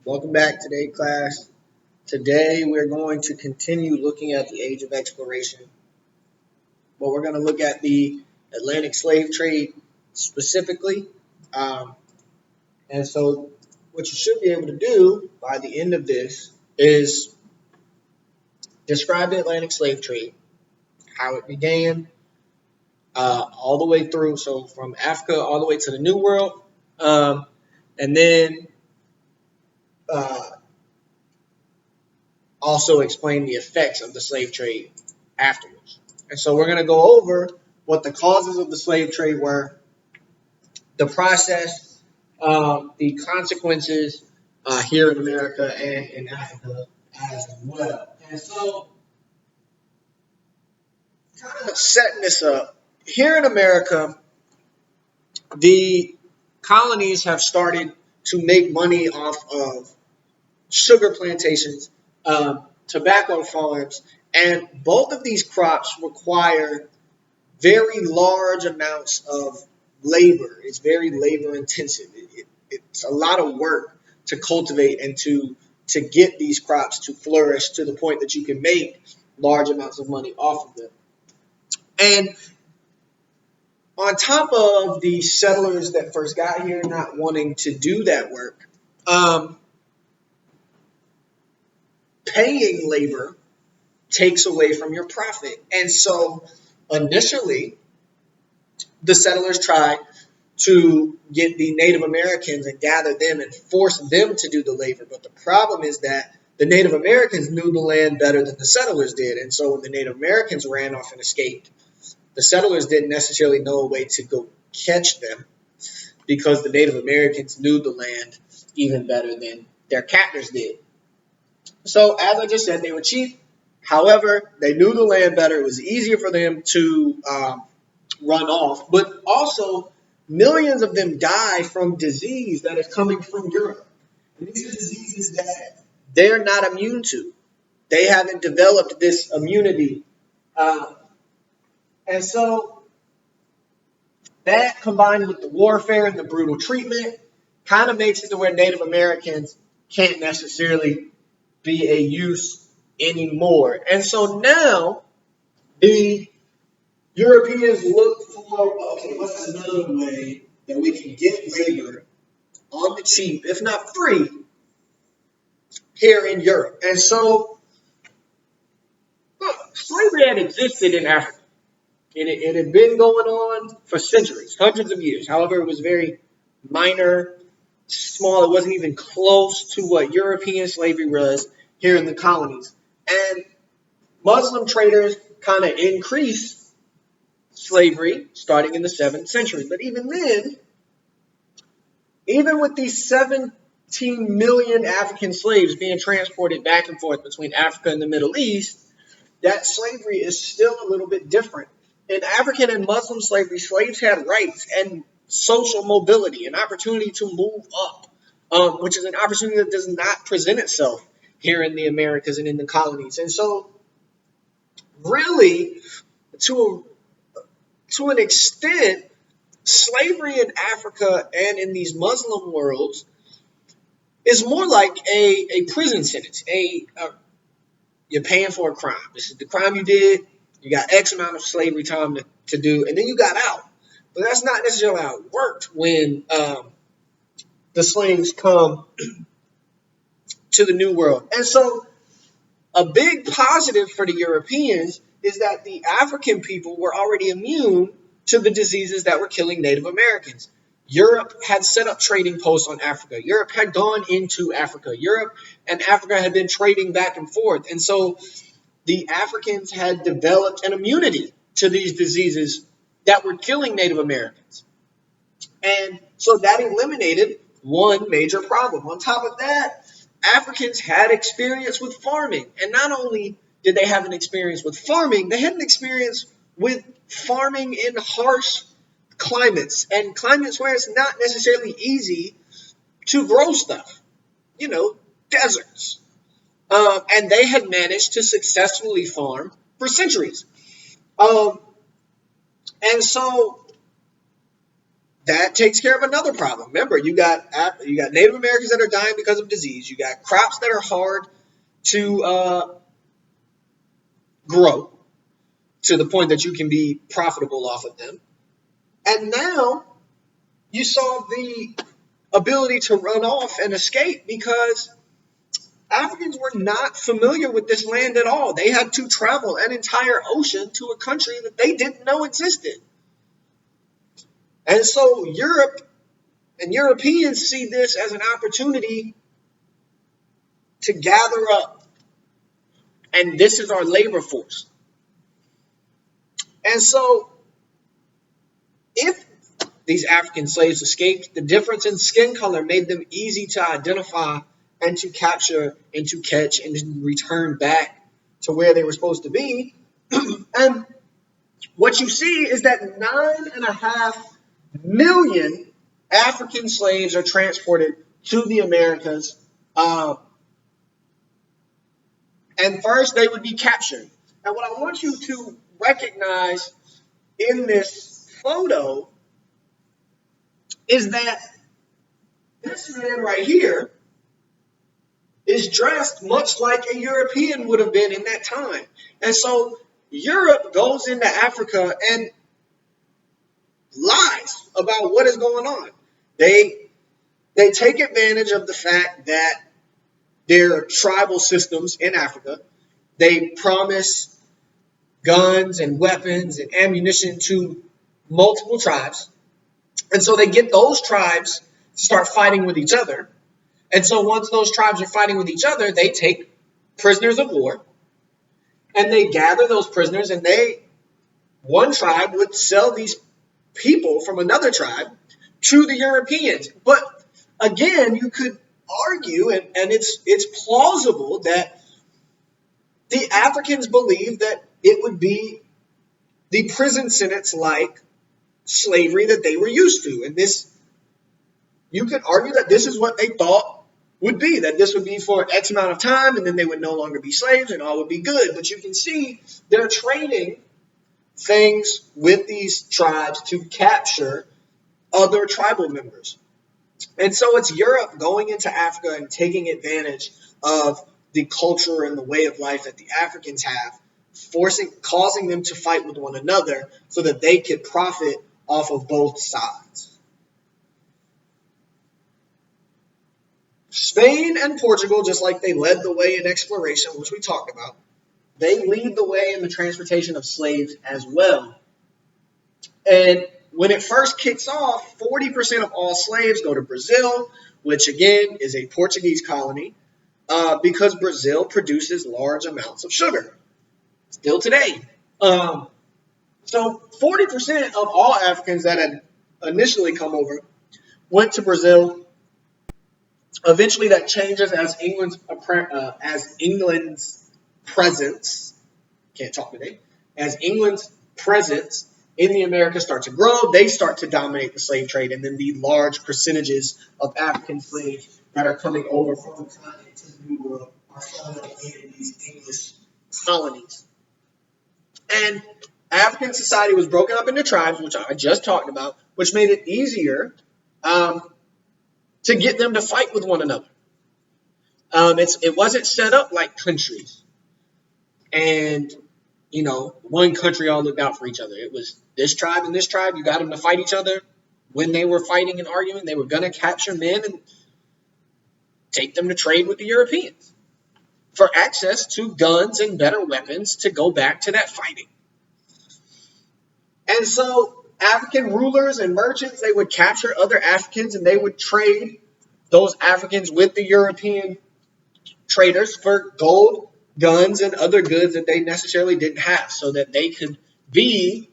Welcome back today, class. Today we're going to continue looking at the age of exploration, but we're going to look at the Atlantic slave trade specifically. Um, and so, what you should be able to do by the end of this is describe the Atlantic slave trade, how it began, all the way through, so from Africa all the way to the New World, and then uh, also explain the effects of the slave trade afterwards. And so we're going to go over what the causes of the slave trade were, the process, the consequences here in America and in Africa as well. And so, kind of setting this up, here in America, the colonies have started to make money off of sugar plantations, tobacco farms, and both of these crops require very large amounts of labor. It's very labor intensive. It's a lot of work to cultivate and to get these crops to flourish to the point that you can make large amounts of money off of them. And on top of the settlers that first got here not wanting to do that work, paying labor takes away from your profit. And so initially, the settlers tried to get the Native Americans and gather them and force them to do the labor. But the problem is that the Native Americans knew the land better than the settlers did. And so when the Native Americans ran off and escaped, the settlers didn't necessarily know a way to go catch them because the Native Americans knew the land even better than their captors did. So as I just said, they were cheap. However, they knew the land better. It was easier for them to run off. But also, millions of them die from disease that is coming from Europe. And these are diseases that they're not immune to. They haven't developed this immunity. And so that combined with the warfare and the brutal treatment kind of makes it to where Native Americans can't necessarily be a use anymore. And so now the Europeans look for, okay, what's another way that we can get labor on the cheap, if not free, here in Europe? And so, look, slavery had existed in Africa. It had been going on for centuries, hundreds of years. However, it was very minor, small. It wasn't even close to what European slavery was here in the colonies. And Muslim traders kind of increased slavery starting in the 7th century. But even then, even with these 17 million African slaves being transported back and forth between Africa and the Middle East, that slavery is still a little bit different. In African and Muslim slavery, slaves had rights and social mobility, an opportunity to move up, which is an opportunity that does not present itself here in the Americas and in the colonies. And so, really, to an extent, slavery in Africa and in these Muslim worlds is more like a prison sentence. You're paying for a crime. This is the crime you did. You got X amount of slavery time to do, and then you got out. But that's not necessarily how it worked when the slaves come to the New World. And so a big positive for the Europeans is that the African people were already immune to the diseases that were killing Native Americans. Europe had set up trading posts on Africa. Europe had gone into Africa. Europe and Africa had been trading back and forth. And so the Africans had developed an immunity to these diseases that were killing Native Americans. And so that eliminated one major problem. On top of that, Africans had experience with farming. And not only did they have an experience with farming, they had an experience with farming in harsh climates and climates where it's not necessarily easy to grow stuff, deserts. And they had managed to successfully farm for centuries. And so that takes care of another problem. Remember, you got Native Americans that are dying because of disease. You got crops that are hard to grow to the point that you can be profitable off of them. And now you saw the ability to run off and escape because Africans were not familiar with this land at all. They had to travel an entire ocean to a country that they didn't know existed. And so Europe and Europeans see this as an opportunity to gather up. And this is our labor force. And so if these African slaves escaped, the difference in skin color made them easy to identify and to capture and to catch and to return back to where they were supposed to be. And what you see is that 9.5 million African slaves are transported to the Americas. And first they would be captured. And what I want you to recognize in this photo is that this man right here is dressed much like a European would have been in that time. And so Europe goes into Africa and lies about what is going on. They take advantage of the fact that there are tribal systems in Africa. They promise guns and weapons and ammunition to multiple tribes. And so they get those tribes to start fighting with each other. And so once those tribes are fighting with each other, they take prisoners of war and they gather those prisoners, and one tribe would sell these people from another tribe to the Europeans. But again, you could argue, and it's plausible that the Africans believed that it would be the prison sentence like slavery that they were used to. And this, you could argue that this is what they thought would be, that this would be for X amount of time and then they would no longer be slaves and all would be good. But you can see they're trading things with these tribes to capture other tribal members. And so it's Europe going into Africa and taking advantage of the culture and the way of life that the Africans have, causing them to fight with one another so that they could profit off of both sides. Spain and Portugal, just like they led the way in exploration, which we talked about, they lead the way in the transportation of slaves as well. And when it first kicks off, 40% of all slaves go to Brazil, which again is a Portuguese colony, because Brazil produces large amounts of sugar, still today. So 40% of all Africans that had initially come over went to Brazil. Eventually that changes as England's presence, can't talk today, as England's presence in the Americas start to grow, they start to dominate the slave trade, and then the large percentages of African slaves that are coming over from the continent to the New World are showing up in these English colonies. And African society was broken up into tribes, which I just talked about, which made it easier to get them to fight with one another. It wasn't set up like countries. And, one country all looked out for each other. It was this tribe and this tribe. You got them to fight each other. When they were fighting and arguing, they were going to capture men and take them to trade with the Europeans for access to guns and better weapons to go back to that fighting. And so African rulers and merchants, they would capture other Africans and they would trade those Africans with the European traders for gold, guns, and other goods that they necessarily didn't have, so that they could be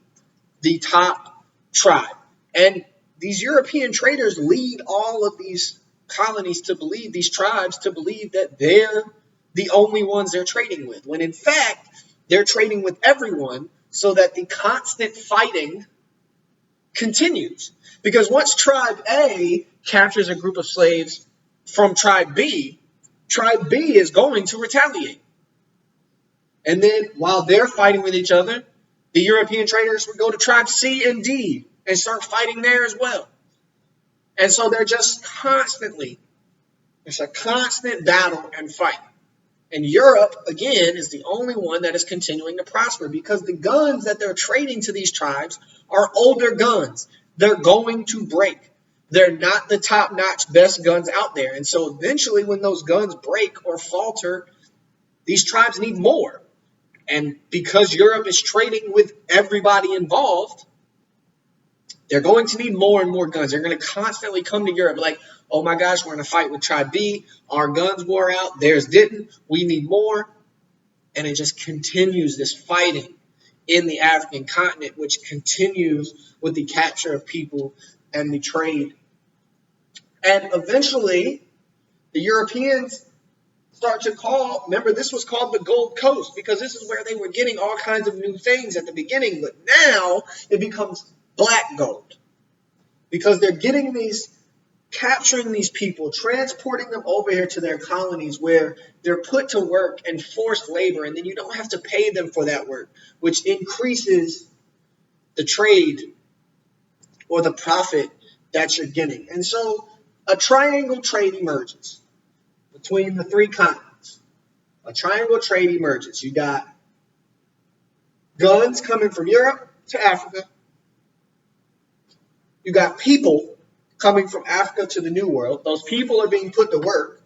the top tribe. And these European traders lead all of these colonies to believe, these tribes to believe, that they're the only ones they're trading with, when in fact they're trading with everyone, so that the constant fighting continues. Because once tribe A captures a group of slaves from tribe B is going to retaliate. And then while they're fighting with each other, the European traders would go to tribe C and D and start fighting there as well. And so they're just constantly, it's a constant battle and fight. And Europe, again, is the only one that is continuing to prosper because the guns that they're trading to these tribes are older guns. They're going to break. They're not the top-notch best guns out there. And so eventually when those guns break or falter, these tribes need more. And because Europe is trading with everybody involved, they're going to need more and more guns. They're going to constantly come to Europe like, oh my gosh, we're in a fight with tribe B. Our guns wore out. Theirs didn't. We need more. And it just continues this fighting in the African continent, which continues with the capture of people and the trade. And eventually, the Europeans start to call, remember, this was called the Gold Coast because this is where they were getting all kinds of new things at the beginning. But now it becomes black gold because they're getting these, capturing these people, transporting them over here to their colonies where they're put to work and forced labor, and then you don't have to pay them for that work, which increases the trade or the profit that you're getting. And so a triangle trade emerges between the three continents. A triangle trade emerges. You got guns coming from Europe to Africa. You got people coming from Africa to the New World. Those people are being put to work.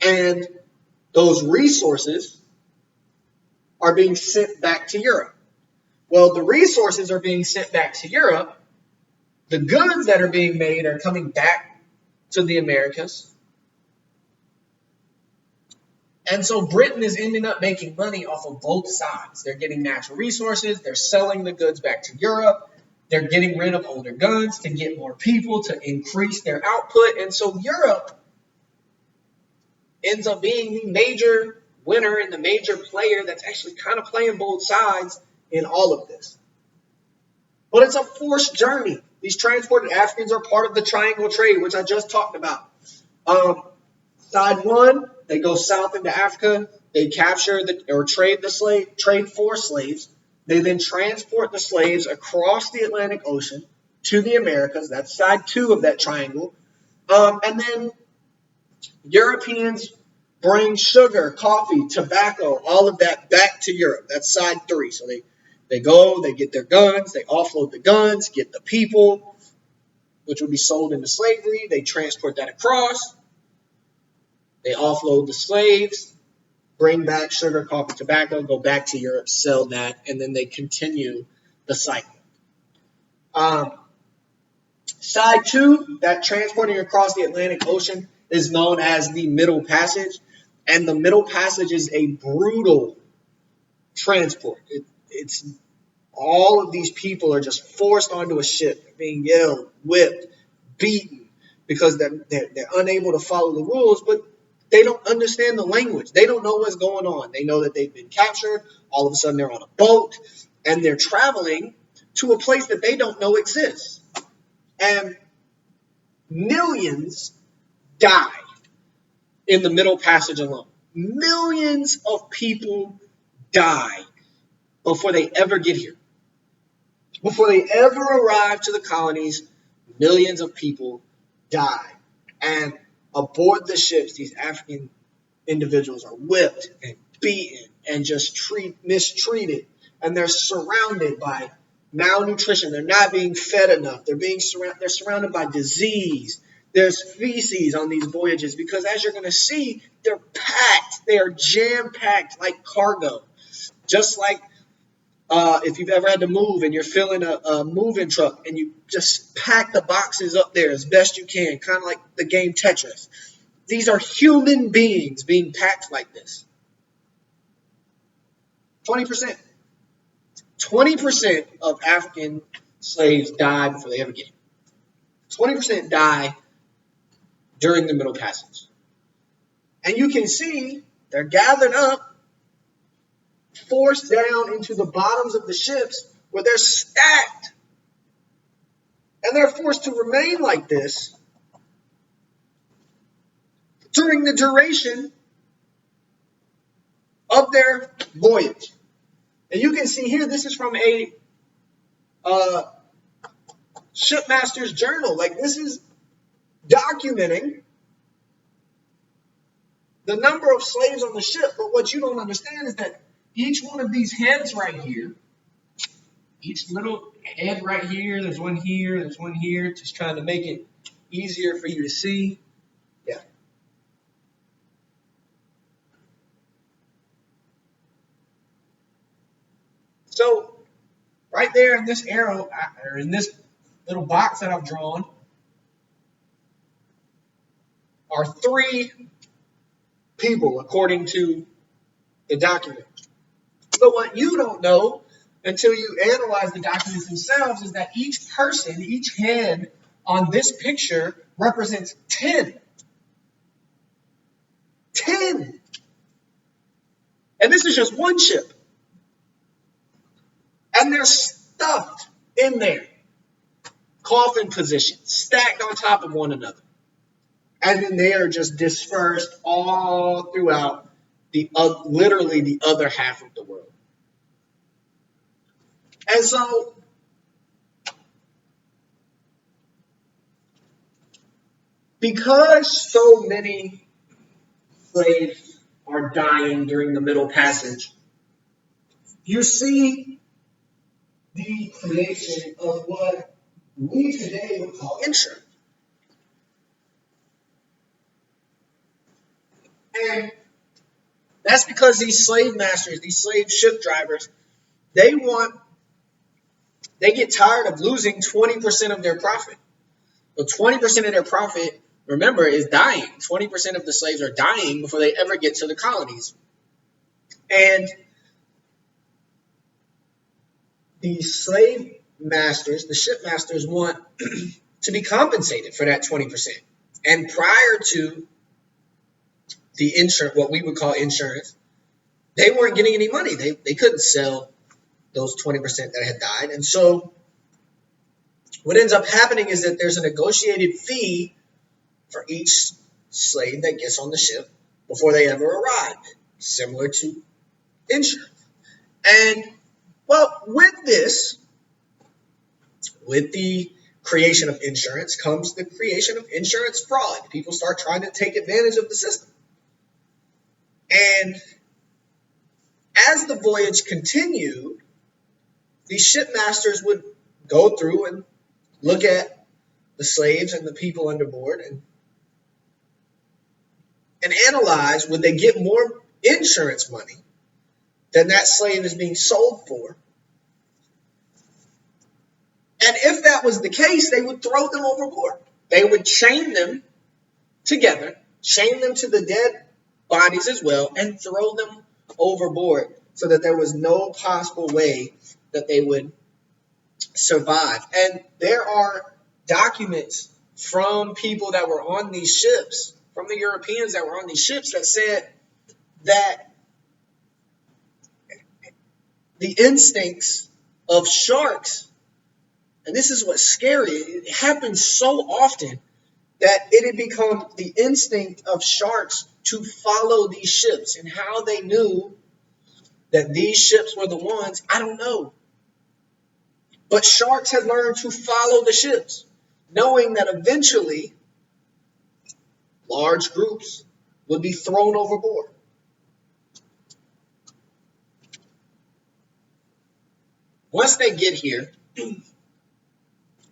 And those resources are being sent back to Europe. Well, the resources are being sent back to Europe. The goods that are being made are coming back to the Americas. And so Britain is ending up making money off of both sides. They're getting natural resources. They're selling the goods back to Europe. They're getting rid of older guns to get more people to increase their output. And so Europe ends up being the major winner and the major player that's actually kind of playing both sides in all of this. But it's a forced journey. These transported Africans are part of the triangle trade, which I just talked about. Side one, they go south into Africa. They capture or trade for slaves. They then transport the slaves across the Atlantic Ocean to the Americas. That's side two of that triangle. And then Europeans bring sugar, coffee, tobacco, all of that back to Europe. That's side three. So they go, they get their guns, they offload the guns, get the people, which would be sold into slavery. They transport that across. They offload the slaves, bring back sugar, coffee, tobacco, go back to Europe, sell that, and then they continue the cycle. Side two, that transporting across the Atlantic Ocean, is known as the Middle Passage. And the Middle Passage is a brutal transport. It's all of these people are just forced onto a ship, being yelled, whipped, beaten, because they're unable to follow the rules, but they don't understand the language. They don't know what's going on. They know that they've been captured. All of a sudden they're on a boat, and they're traveling to a place that they don't know exists. And millions die in the Middle Passage alone. Millions of people die before they ever get here. Before they ever arrive to the colonies, millions of people die. And aboard the ships, these African individuals are whipped and beaten and just mistreated. And they're surrounded by malnutrition. They're not being fed enough. They're surrounded by disease. There's feces on these voyages because, as you're going to see, they're packed. They are jam-packed like cargo. Just like if you've ever had to move and you're filling a moving truck and you just pack the boxes up there as best you can, kind of like the game Tetris. These are human beings being packed like this. 20%. 20% of African slaves die before they ever get here. 20% die during the Middle Passage. And you can see they're gathered up, forced down into the bottoms of the ships where they're stacked. And they're forced to remain like this during the duration of their voyage. And you can see here, this is from a shipmaster's journal. Like, this is documenting the number of slaves on the ship. But what you don't understand is that each one of these heads right here, each little head right here, there's one here, just trying to make it easier for you to see. Yeah. So right there in this arrow, or in this little box that I've drawn, are 3 people according to the document. But what you don't know until you analyze the documents themselves is that each person, each head on this picture represents 10. 10. And this is just one ship. And they're stuffed in there. Coffin positions, stacked on top of one another. And then they are just dispersed all throughout literally the other half of the world. And so, because so many slaves are dying during the Middle Passage, you see the creation of what we today would call insurance. And that's because these slave masters, these slave ship drivers, they get tired of losing 20% of their profit. So 20% of their profit, remember, is dying. 20% of the slaves are dying before they ever get to the colonies. And the slave masters, the ship masters, want to be compensated for that 20%. And prior to the insurance, what we would call insurance, they weren't getting any money. They couldn't sell those 20% that had died. And so what ends up happening is that there's a negotiated fee for each slave that gets on the ship before they ever arrive, similar to insurance. And, well, with the creation of insurance comes the creation of insurance fraud. People start trying to take advantage of the system. And as the voyage continued, these shipmasters would go through and look at the slaves and the people under board and analyze, would they get more insurance money than that slave is being sold for? And if that was the case, they would throw them overboard. They would chain them together, chain them to the dead bodies as well, and throw them overboard so that there was no possible way that they would survive. And there are documents from people that were on these ships, from the Europeans that were on these ships, that said that the instincts of sharks, and this is what's scary, it happens so often that it had become the instinct of sharks to follow these ships. And how they knew that these ships were the ones, I don't know. But sharks had learned to follow the ships, knowing that eventually large groups would be thrown overboard. Once they get here,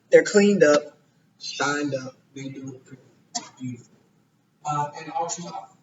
they're cleaned up, shined up, they do it pretty beautiful. And auctioned off.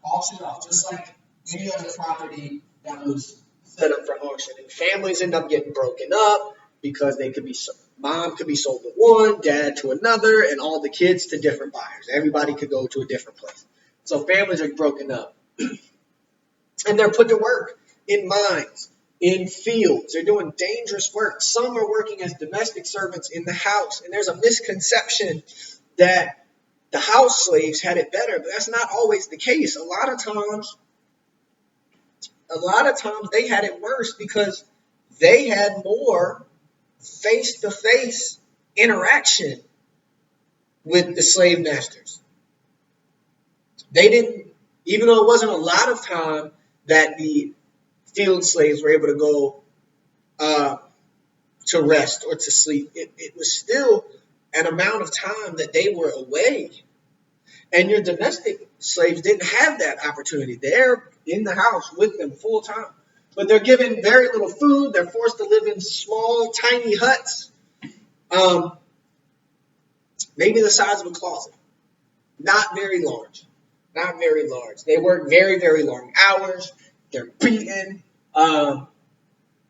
Auctioned off, just like any other property that was set up for auction. And families end up getting broken up because they could be, mom could be sold to one, dad to another, and all the kids to different buyers. Everybody could go to a different place. So families are broken up. And they're put to work in mines, in fields. They're doing dangerous work. Some are working as domestic servants in the house. And there's a misconception that the house slaves had it better, but that's not always the case. A lot of times they had it worse because they had more face-to-face interaction with the slave masters. They didn't, even though it wasn't a lot of time that the field slaves were able to go to rest or to sleep. It was still an amount of time that they were away. And your domestic slaves didn't have that opportunity. They're in the house with them full time. But they're given very little food. They're forced to live in small, tiny huts, maybe the size of a closet. Not very large. Not very large. They work very, very long hours. They're beaten.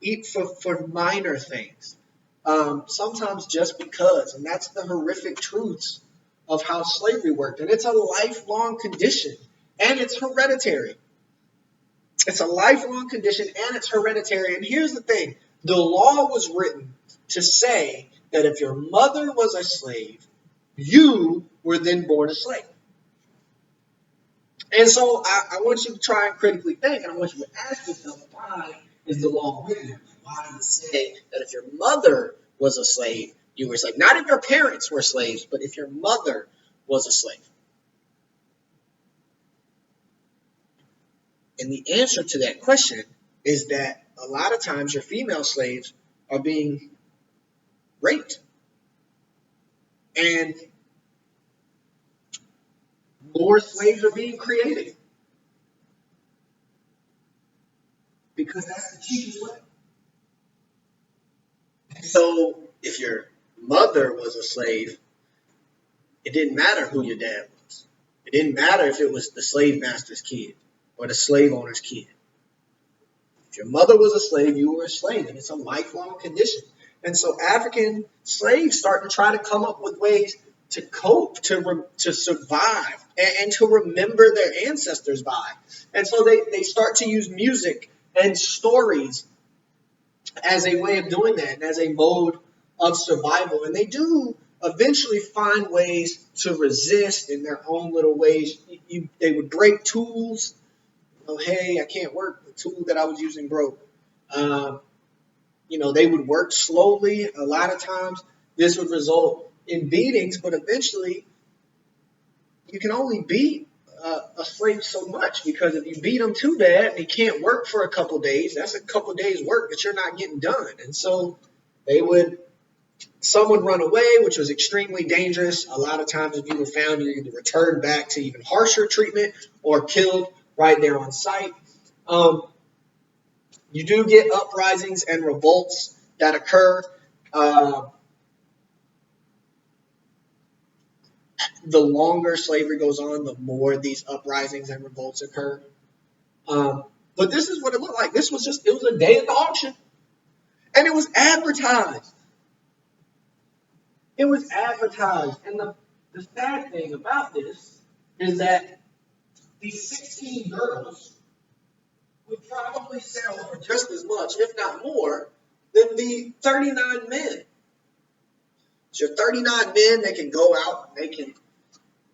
Eat for minor things. Sometimes just because. And that's the horrific truths of how slavery worked. And it's a lifelong condition. And it's hereditary. It's a lifelong condition and it's hereditary. And here's the thing. The law was written to say that if your mother was a slave, you were then born a slave. And so I want you to try and critically think, and I want you to ask yourself, why is the law written? Why does it say that if your mother was a slave, you were a slave? Not if your parents were slaves, but if your mother was a slave. And the answer to that question is that a lot of times your female slaves are being raped. And more slaves are being created. Because that's the cheapest way. So if your mother was a slave, it didn't matter who your dad was. It didn't matter if it was the slave master's kid or the slave owner's kid. If your mother was a slave, you were a slave, and it's a lifelong condition. And so African slaves start to try to come up with ways to cope, to survive, and to remember their ancestors by. And so they start to use music and stories as a way of doing that and as a mode of survival. And they do eventually find ways to resist in their own little ways. They would break tools. Oh, hey, I can't work. The tool that I was using broke. They would work slowly. A lot of times this would result in beatings, but eventually you can only beat a slave so much, because if you beat them too bad and he can't work for a couple days, that's a couple days work that you're not getting done. And so some would run away, which was extremely dangerous. A lot of times if you were found, you're either returned back to even harsher treatment or killed right there on site. You do get uprisings and revolts that occur. The longer slavery goes on, the more these uprisings and revolts occur. But this is what it looked like. It was a day at the auction. And it was advertised. It was advertised. And the sad thing about this is that these 16 girls would probably sell for just as much, if not more, than the 39 men. So 39 men, they can go out and they can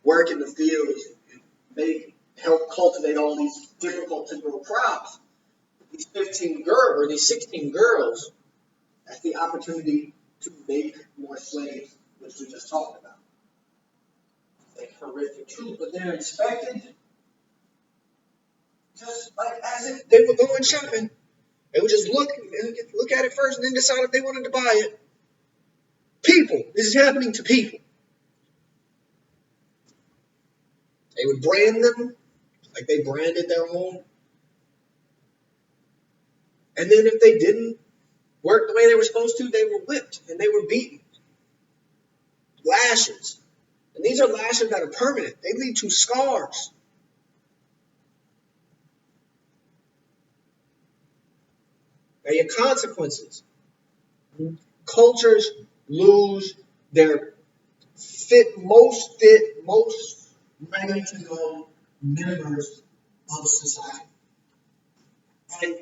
work in the fields and they help cultivate all these difficult to grow crops. These 16 girls, that's the opportunity to make more slaves, which we just talked about. It's a horrific truth, but they're expected just like as if they were going shopping. They would just look at it first and then decide if they wanted to buy it. People. This is happening to people. They would brand them like they branded their own. And then if they didn't work the way they were supposed to, they were whipped and they were beaten. Lashes. And these are lashes that are permanent. They lead to scars. They have consequences. Cultures lose their most ready to go members of society. And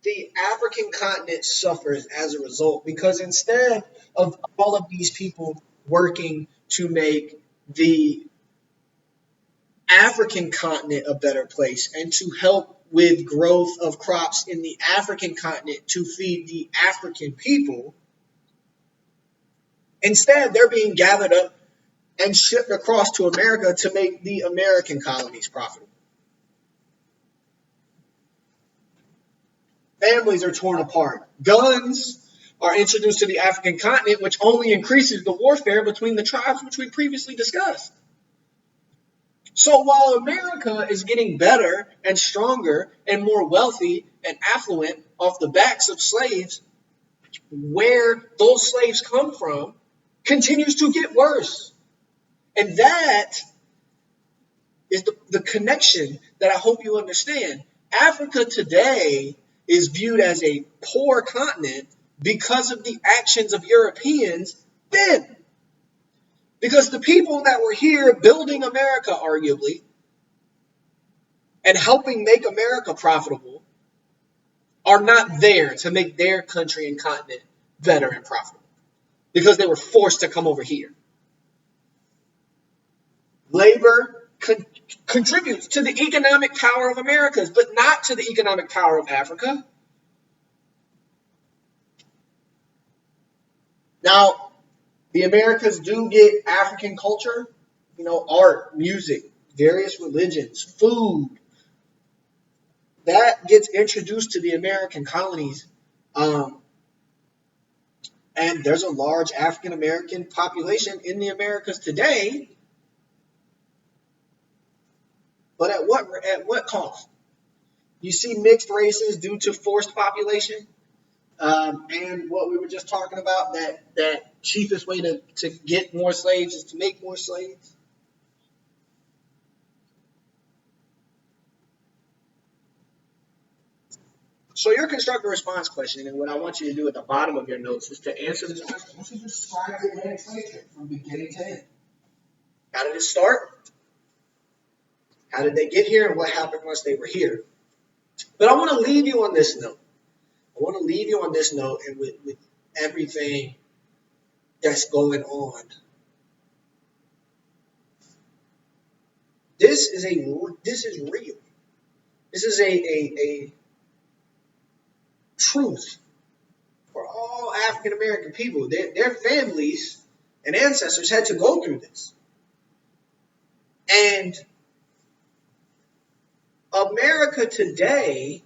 the African continent suffers as a result, because instead of all of these people working to make the African continent a better place and to help with growth of crops in the African continent to feed the African people, instead they're being gathered up and shipped across to America to make the American colonies profitable. Families are torn apart. Guns are introduced to the African continent, which only increases the warfare between the tribes, which we previously discussed. So while America is getting better and stronger and more wealthy and affluent off the backs of slaves, where those slaves come from continues to get worse. And that is the connection that I hope you understand. Africa today is viewed as a poor continent because of the actions of Europeans then. Because the people that were here building America, arguably, and helping make America profitable, are not there to make their country and continent better and profitable. Because they were forced to come over here. Labor contributes to the economic power of Americas, but not to the economic power of Africa. Now, the Americas do get African culture, art, music, various religions, food. That gets introduced to the American colonies. And there's a large African American population in the Americas today. But at what cost? You see mixed races due to forced population. And what we were just talking about, that cheapest way to get more slaves is to make more slaves. So your constructive response question, and what I want you to do at the bottom of your notes, is to answer this question. I want you to describe the Atlantic slave trade from beginning to end. How did it start? How did they get here, and what happened once they were here? But I want to leave you on this note. And with everything that's going on. This is real. This is a truth for all African American people. Their families and ancestors had to go through this. And America today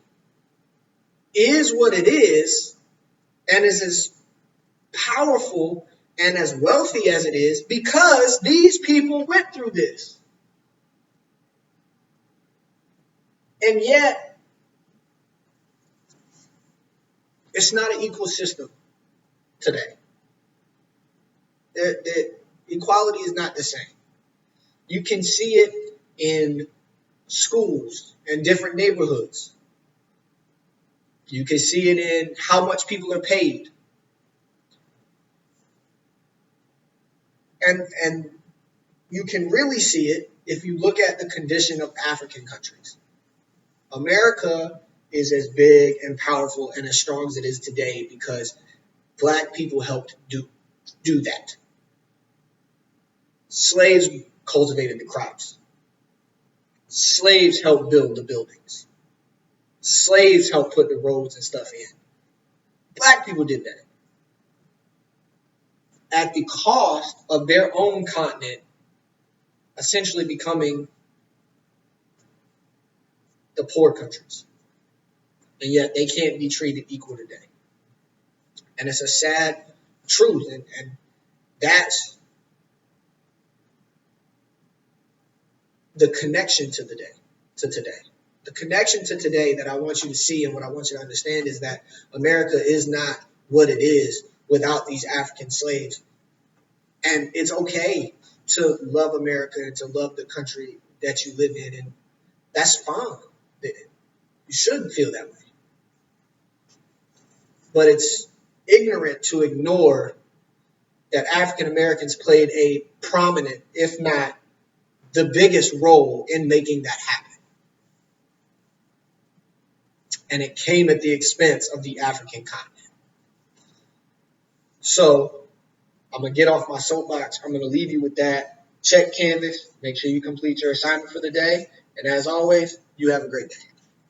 is what it is and is as powerful and as wealthy as it is because these people went through this. And yet, it's not an equal system today. The equality is not the same. You can see it in schools and different neighborhoods. You can see it in how much people are paid. And you can really see it if you look at the condition of African countries. America is as big and powerful and as strong as it is today because Black people helped do that. Slaves cultivated the crops. Slaves helped build the buildings. Slaves helped put the roads and stuff in. Black people did that. At the cost of their own continent essentially becoming the poor countries. And yet they can't be treated equal today. And it's a sad truth. And that's the connection to today. The connection to today that I want you to see and what I want you to understand is that America is not what it is without these African slaves. And it's okay to love America and to love the country that you live in. And that's fine. You shouldn't feel that way. But it's ignorant to ignore that African Americans played a prominent, if not the biggest role in making that happen. And it came at the expense of the African continent. So I'm going to get off my soapbox. I'm going to leave you with that. Check Canvas. Make sure you complete your assignment for the day. And as always, you have a great day.